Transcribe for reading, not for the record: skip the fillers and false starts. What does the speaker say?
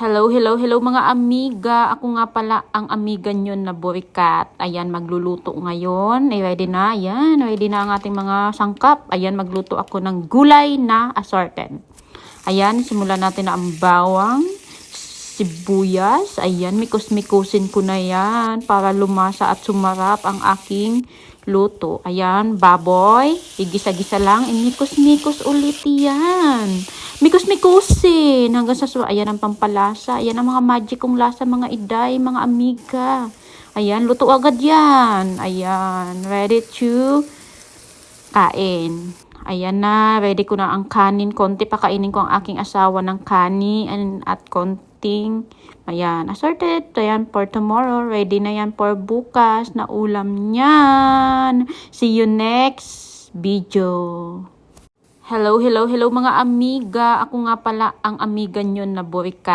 Hello, hello, hello mga amiga. Ako nga pala ang amiga nyo na Boricat. Ayan, magluluto ngayon. Ay, ready na. Ayan, ready na ang ating mga sangkap. Ayan, magluto ako ng gulay na assorted. Ayan, simulan natin na ang bawang, sibuyas. Ayan, mikos-mikusin ko na yan para lumasa at sumarap ang aking luto. Ayan, baboy. Igisa-gisa lang. Mikos-mikos ulit yan. Mikos-mikusin hanggang sa ayan ang pampalasa. Ayan ang mga magic kong lasa, mga iday, mga amiga. Ayan, luto agad yan. Ayan, ready to kain. Ayan na, ready ko na ang kanin. Konti pa kainin ko ang aking asawa ng kanin at konting, ayan, assorted. Ayan, for tomorrow. Ready na yan for bukas na ulam niyan. See you next video. Hello, hello, hello mga amiga. Ako nga pala ang amiga nyo na Boricat.